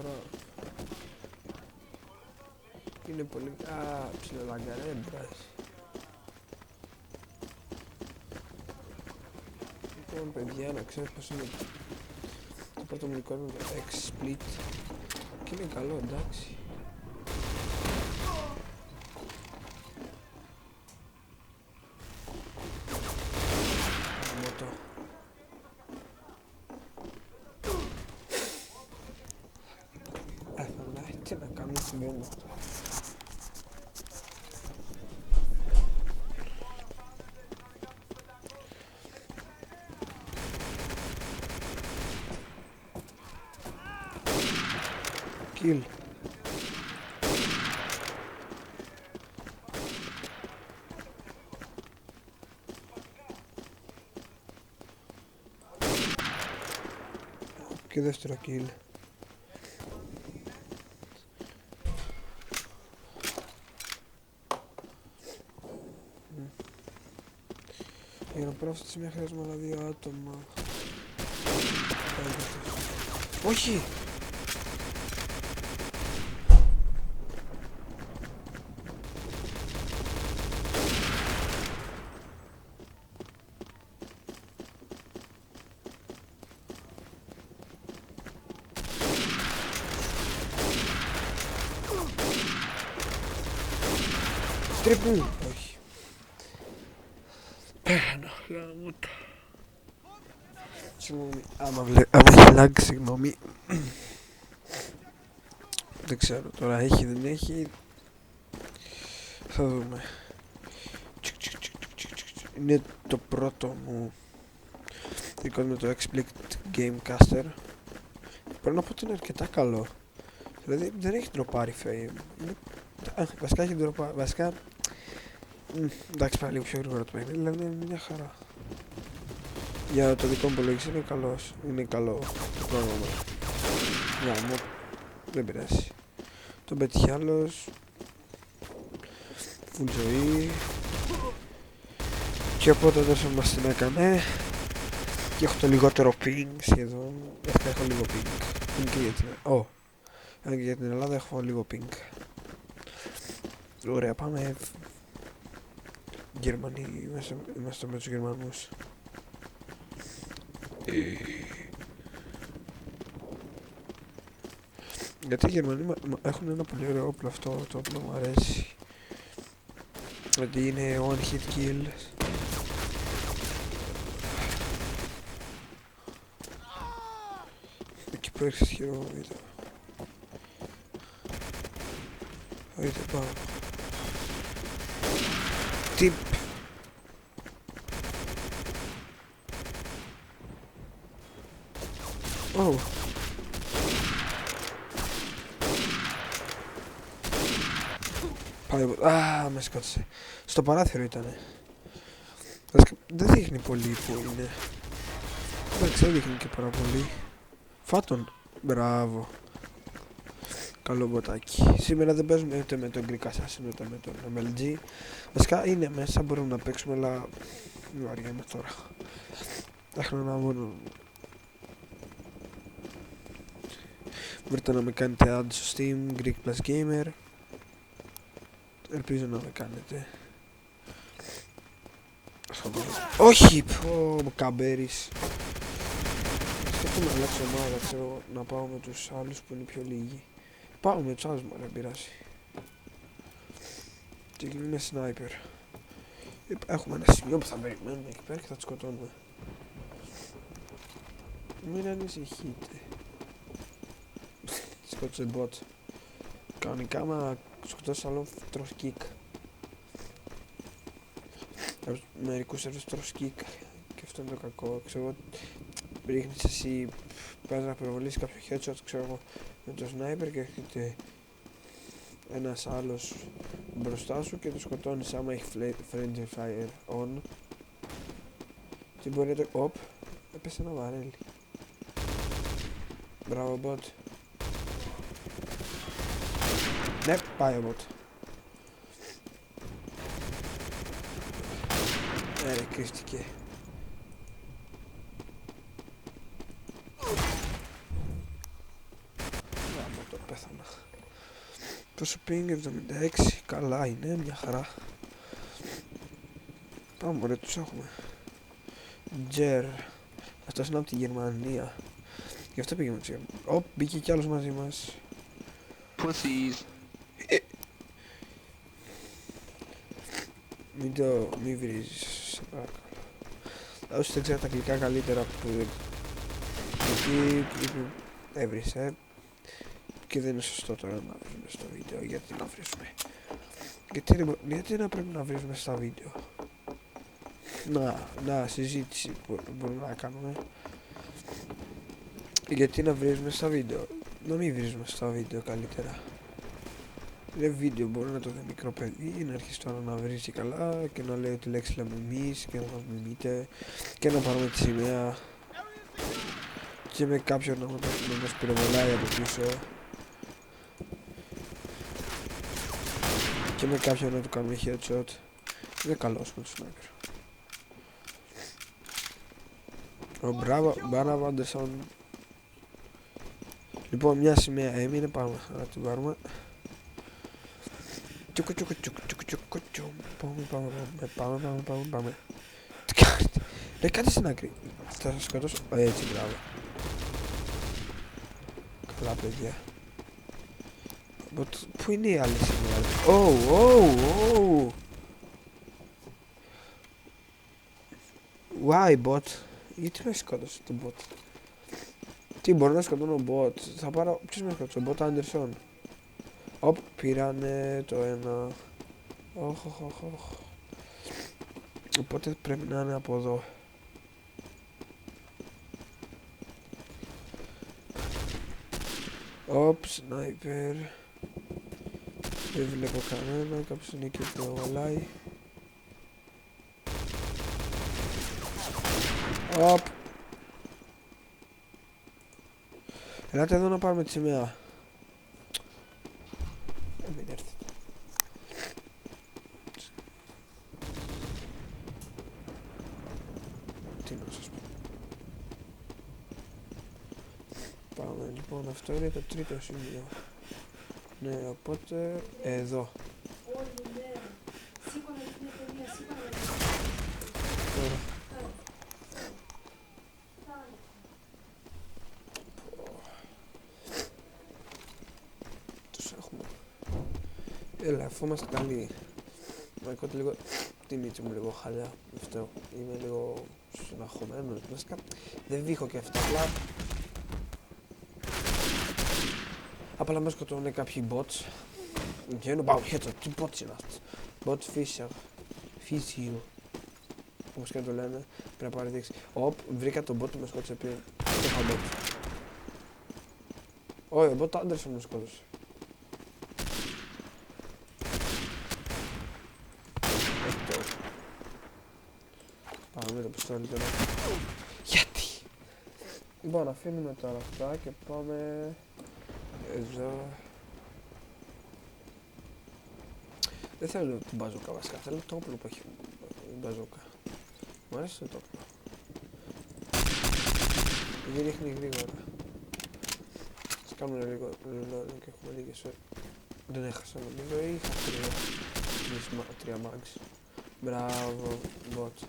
τώρα. Είναι πολύ... ψιλολαγκαρέ, δεν πειράζει. Λοιπόν, παιδιά, να ξέρεις πως είναι το πρώτο μου εικόνα το X-Split και είναι καλό, εντάξει. Μότο. Τι να κάνω, συμβαίνει αυτό. Kill. Και δεύτερο kill. Για να πάω αυτή τη στιγμή χρειάζομαι άλλα 2 άτομα. Όχι! Τρίπου! Όχι. Πέρανο, γάμο το. Συγγνώμη, άμα έχει lag, συγγνώμη. Δεν ξέρω τώρα, έχει δεν έχει. Θα δούμε. Είναι το πρώτο μου δικό με το X-Split Gamecaster. Πρέπει να πω ότι είναι αρκετά καλό. Δηλαδή δεν έχει ντροπάρει fame. Βασικά έχει ντροπάρει. Βασικά. Εντάξει, πάλι λίγο πιο γρήγορα το παιχνίδι, αλλά είναι μια χαρά. Για το δικό μου υπολογιστή είναι καλός. Είναι καλό το πρόγραμμα. Για μου. Δεν πειράζει. Τον πέτυχε άλλος. Φουλ ζωή. Και οπότε τόσο μας την έκανε. Και έχω το λιγότερο ping σχεδόν. Έχω λίγο ping. Είναι και για την Ελλάδα. Και για την Ελλάδα έχω λίγο ping. Ωραία, πάμε. Γερμανοί, είμαστε με τους Γερμανούς. Γιατί οι Γερμανοί έχουν ένα πολύ ωραίο όπλο, αυτό το όπλο μου αρέσει. Γιατί είναι one hit kill. Εκεί που έρχεσαι χειρό, είδα. Είδα πάω. Tip. Oh. Πάει, με σκότωσε. Στο παράθυρο ήτανε. Δεν δείχνει πολύ που είναι. Εντάξει, δεν δείχνει και πάρα πολύ. Φάτον. Μπράβο. Καλό μποτάκι. Σήμερα δεν παίζουμε ούτε με τον Greek Assassin ούτε με τον MLG. Βασικά είναι μέσα, μπορούμε να παίξουμε, αλλά βαριέμαι τώρα. Έχω να μόνο. Μπορείτε να με κάνετε add στο Steam, Greek Plus Gamer. Ελπίζω να με κάνετε. Όχι! Πω, καμπέρις. Σκέφτομαι να αλλάξω ομάδα, ξέρω, να πάω με τους άλλους που είναι πιο λίγοι. Πάω με τους άλλους, μου δεν πειράζει. Και είναι sniper. Έχουμε ένα σημείο που θα περιμένουμε εκεί πέρα και θα τους σκοτώνουμε. Μην ανησυχείτε. Σκότωσε bot. Κανονικά άμα σκοτώσεις άλλον τρως kick. Μερικούς έρθους τρως kick. Και αυτό είναι το κακό. Ξέρω, ρίχνεις εσύ, πας να προβολήσεις κάποιο headshot, ξέρω εγώ, με το sniper και έρχεται ένας άλλος μπροστά σου και το σκοτώνεις άμα έχει friendly fire on. Τι μπορεί να το... έπεσε ένα βαρέλι. Μπράβο bot. Ναι, πάει ο bot. Κρύφτηκε. Πόσο ping 76, καλά είναι, μια χαρά. Πάμε ωραία, τους έχουμε. Τζερ, αυτός είναι από τη Γερμανία. Γι' αυτό πήγαμε τους. Ωπ, μπήκε κι άλλος μαζί μας. Pussies. Μη βρίζεις, σε παρακαλώ. Όσοι δεν ξέρετε τα αγγλικά καλύτερα που εκεί έβρισε και δεν είναι σωστό τώρα να βρίζουμε στο βίντεο. Γιατί να βρίζουμε? Γιατί να πρέπει να βρίζουμε στα βίντεο? Να, συζήτηση που μπορούμε να κάνουμε. Γιατί να βρίζουμε στα βίντεο? Να μην βρίζουμε στα βίντεο καλύτερα. Είναι βίντεο, μπορεί να το δει μικρό παιδί, να αρχίσει τώρα να βρίζει καλά και να λέει τη λέξη λέμε εμείς και να μας μιμείτε και να πάρουμε τη σημαία και με κάποιον να μας πυροβολάει από πίσω και με κάποιον να του κάνουμε headshot. Είναι καλός με το sniper. Ο Μπράνα Βάντερσον. Λοιπόν, μια σημαία έμεινε, πάμε να την πάρουμε. Πάμε. Τι κάνετε? Ρε, κάτι στην άκρη. Θα σας σκοτώσω. Έτσι, μπράβο. Καλά, παιδιά. Πού είναι η άλλη σημαία? Why, bot? Γιατί με σκότωσε το bot? Τι, μπορώ να σκοτώνω bot? Θα πάρω... Ποιος με σκότωσε? Bot Anderson. Οπ, πήρανε το ένα. Οχ. Οπότε πρέπει να είναι από εδώ. Οπ, σνάιπερ. Δεν βλέπω κανένα, κάποιος είναι εκεί που βαλάει. Οπ. Ελάτε εδώ να πάρουμε τη σημαία. Μην έρθετε. Τι να σας πω. Πάμε λοιπόν, αυτό είναι το τρίτο σημείο. Ναι, οπότε εδώ. Τώρα. Τους έχουμε. Έλα, αφού είμαστε καλοί. Να κόται λίγο τη μύτη μου λίγο χαλιά. Αυτό. Είμαι λίγο συναχωμένος. Βασικά δεν βήχω και αυτά. Απλά με σκοτώνουν κάποιοι bots. Και είναι πάω χέτσο. Τι bots είναι αυτός? Bot Fisher. Όπως και το λένε. Πρέπει να πάρει δείξει. Οπ, βρήκα τον bot που με σκότωσε πριν. Το είχα bot. Όχι, ο bot Anderson με σκότωσε. Πάμε με το πιστόλι τώρα. Γιατί? Λοιπόν, αφήνουμε τώρα αυτά και πάμε εδώ. Δεν θέλω την μπαζούκα βασικά, θέλω το όπλο που έχει η μπαζούκα. Μου αρέσει το όπλο. Γιατί ρίχνει γρήγορα. Ας κάνουμε λίγο και έχουμε λίγες ώρες. Δεν έχασα νομίζω ή είχα τρία mags. Μπράβο, bot.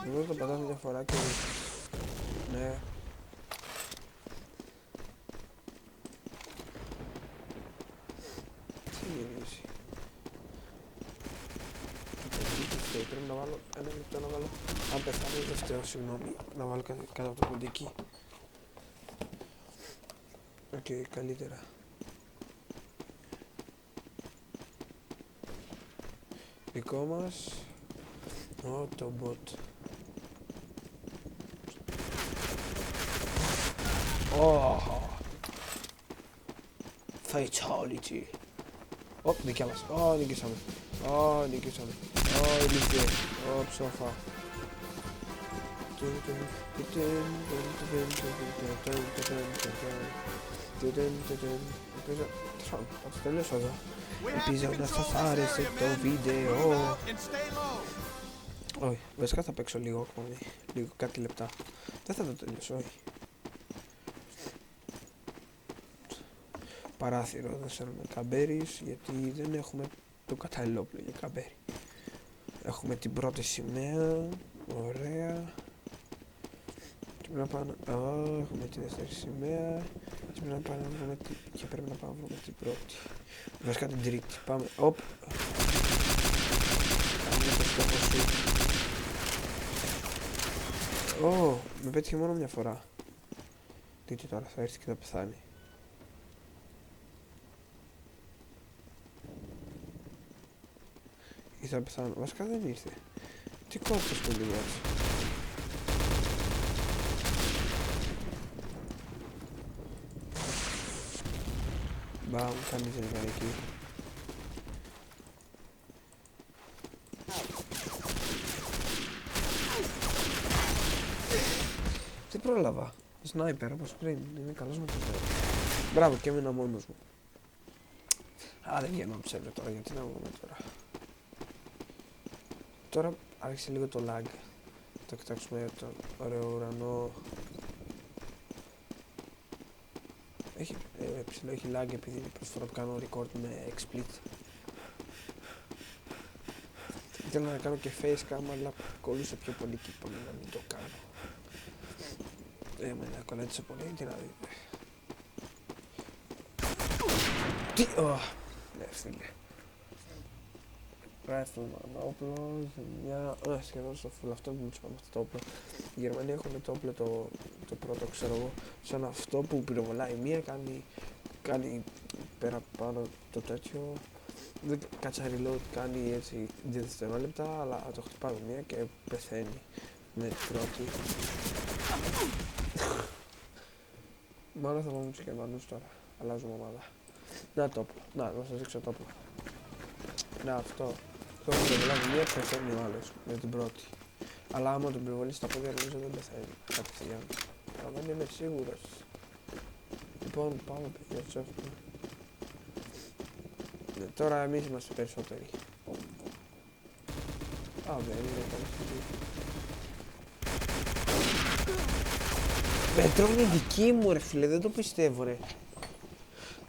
Νομίζω το πατάς μια φορά και... Ναι. Τι είναι η λύση? Πρέπει να βάλω ένα λεπτό να βάλω... Αν πεθάνω δεύτερο, συγγνώμη. Να βάλω κάτω από το ποντίκι. Οκ, καλύτερα. Δικό μας. Ω, το bot. Fatality. Δικιά μας. Νικήσαμε. Νικήσαμε. Νικήσαμε. Ψόφα. Ελπίζω... θα το τελειώσω εδώ. Ελπίζω να σας άρεσε το βίντεο. Όχι, βασικά θα παίξω λίγο ακόμη. Λίγο, κάτι λεπτά. Δεν θα το τελειώσω, όχι. Παράθυρο, δεν θέλουμε καμπέρις, γιατί δεν έχουμε το κατάλληλο όπλο για καμπέρι. Έχουμε την πρώτη σημαία, ωραία. Και πρέπει να πάμε, έχουμε τη δεύτερη σημαία. Και πρέπει να πάμε να βρούμε την πρώτη. Βασικά την τρίτη. Πάμε, οπ. Κάνε το στόχο σου. Με πέτυχε μόνο μια φορά. Δείτε τώρα, θα έρθει και θα πεθάνει. Ή θα πεθάνω, βασικά δεν ήρθε. Τι κόψεις το λίγο έτσι. Μπαμ, κανείς δεν ήταν εκεί. Τι πρόλαβα. Σνάιπερ όπως πριν, είναι καλός με το ζώο. Μπράβο, και έμεινα μόνος μου. Δεν βγαίνω από ψεύδο τώρα, γιατί να βγούμε τώρα. Τώρα άρχισε λίγο το lag. Θα κοιτάξουμε τον ωραίο ουρανό. Έχει lag επειδή είναι πρώτη φορά που κάνω record με XSplit. Ήθελα να κάνω και facecam, αλλά κολλούσε πιο πολύ και είπαμε να μην το κάνω. Εμένα κολλέτησε πολύ, τι να δείτε. Τι, ναι φίλε. Rifle όπλο, μια... σχεδόν στο full αυτό που μου είπαμε αυτό το όπλο. Οι Γερμανοί έχουν το όπλο το πρώτο, ξέρω εγώ, σαν αυτό που πυροβολάει μία, κάνει πέρα πάνω το τέτοιο. Δεν κάτσα reload, κάνει έτσι 2 δευτερόλεπτα, αλλά το χτυπάει μία και πεθαίνει με την πρώτη. Μάλλον θα πάμε τους Γερμανούς τώρα, αλλάζουμε ομάδα. Να το όπλο, να σας δείξω το όπλο. Να αυτό. Το που πυροβολάει μία πεθαίνει ο άλλος με την πρώτη. Αλλά άμα τον πυροβολήσει στα πόδια νομίζω δεν πεθαίνει κατευθείαν. Αλλά δεν είμαι σίγουρος. Λοιπόν, πάμε παιδιά, έτσι έχουμε. Τώρα εμείς είμαστε περισσότεροι. Δεν είναι καλή στιγμή. Μετρό είναι δική μου ρε φίλε, δεν το πιστεύω ρε.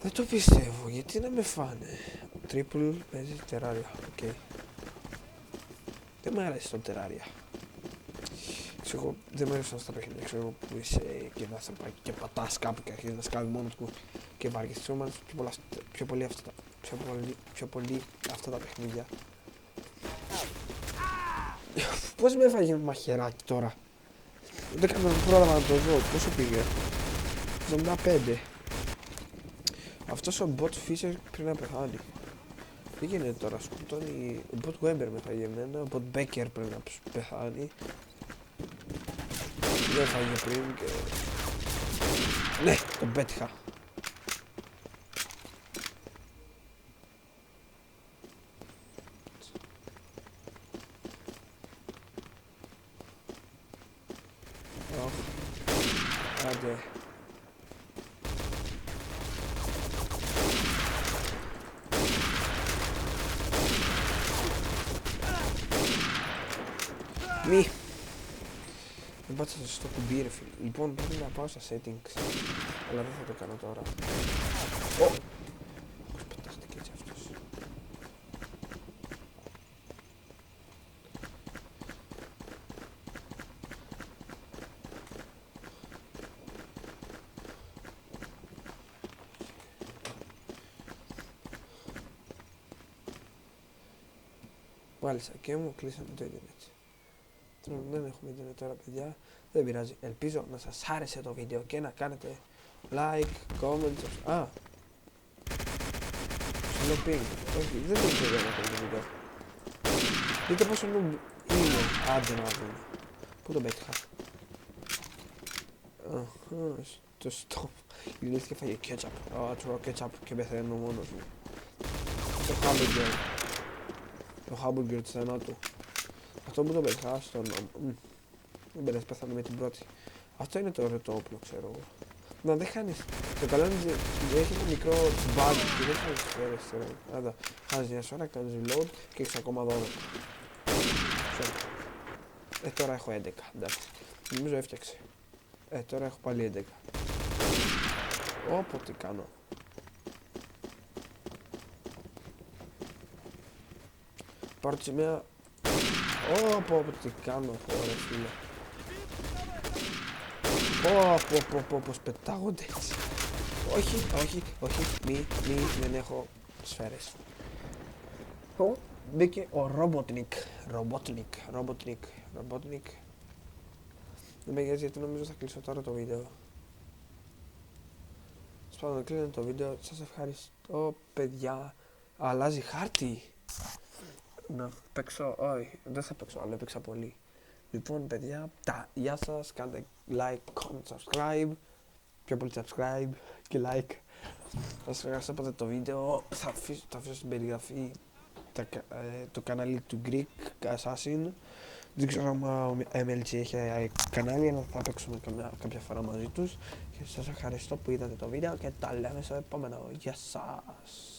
Δεν το πιστεύω, γιατί να με φάνε. Triple παίζει τεράρια, οκ. Δεν μου αρέσει το τεράρια. Ξέρω, δεν μου αρέσουν στα παιχνίδια, ξέρω που είσαι και και πατάς κάπου και αρχίζεις να σκάβει μόνος του και βάργεις. Ξέρω μάλιστα πιο πολύ αυτά τα παιχνίδια. Πώς με έφαγε με μαχαιράκι τώρα. Δεν κάνω πρόλαβα να το δω, πόσο πήγε. 75. Αυτός ο Bot Fisher πρέπει να πεθάνει. Τι γίνεται τώρα, σκοτώνει. Ο Bot Weber με φάγει εμένα, ο Bot Becker πρέπει να πεθάνει. Δεν φάγει πριν και... Ναι, τον πέτυχα. Άντε. Μη. Δεν πάτησα στο κουμπί ρε φίλε. Λοιπόν πρέπει να πάω στα settings. Αλλά δεν θα το κάνω τώρα. Πώς πετάχτηκε έτσι αυτός. Μάλιστα και μου κλείσαμε το internet. Δεν έχουμε internet τώρα παιδιά. Δεν πειράζει. Ελπίζω να σας άρεσε το βίντεο και να κάνετε like, comment. Slow ping. Όχι, δεν το ξέρω να κάνω το βίντεο. Δείτε πόσο νουμπ είναι. Άντε να δούμε. Πού τον πέτυχα. Στο stop. Γυρίστηκε και φάγε κέτσαπ. Τρώω κέτσαπ και πεθαίνω μόνος μου. Το hamburger. Το hamburger της θανάτου. Αυτό που το πετυχά στον νόμο. Δεν πειράζει, πέθανε με την πρώτη. Αυτό είναι το ωραίο το όπλο, ξέρω εγώ. Να δεν χάνεις. Το καλό είναι ότι έχει ένα μικρό bug και δεν χάνεις σφαίρες τώρα. Άντα, χάνεις μια σφαίρα, κάνεις reload και έχεις ακόμα 12. Τώρα έχω 11, εντάξει. Νομίζω έφτιαξε. Τώρα έχω πάλι 11. Όπο, τι κάνω. Πάρω τη σημαία. Όπο, τι κάνω, χώρε φίλε. Όπο, πως πετάγονται έτσι. Όχι, μη, δεν έχω σφαίρες. Μπήκε ο Robotnik. Δεν με νοιάζει γιατί νομίζω θα κλείσω τώρα το βίντεο. Σπάνω να κλείνω το βίντεο. Σας ευχαριστώ παιδιά. Αλλάζει χάρτη. Να παίξω, όχι, δεν θα παίξω, αλλά έπαιξα πολύ. Λοιπόν παιδιά, γεια σας, κάντε like, comment, subscribe. Πιο πολύ subscribe και like. Σας ευχαριστώ από το βίντεο. Θα αφήσω στην περιγραφή το κανάλι του Greek Assassin. Δεν ξέρω αν ο MLG έχει κανάλι, αλλά θα παίξουμε κάποια φορά μαζί τους. Και σας ευχαριστώ που είδατε το βίντεο και τα λέμε στο επόμενο. Γεια σας.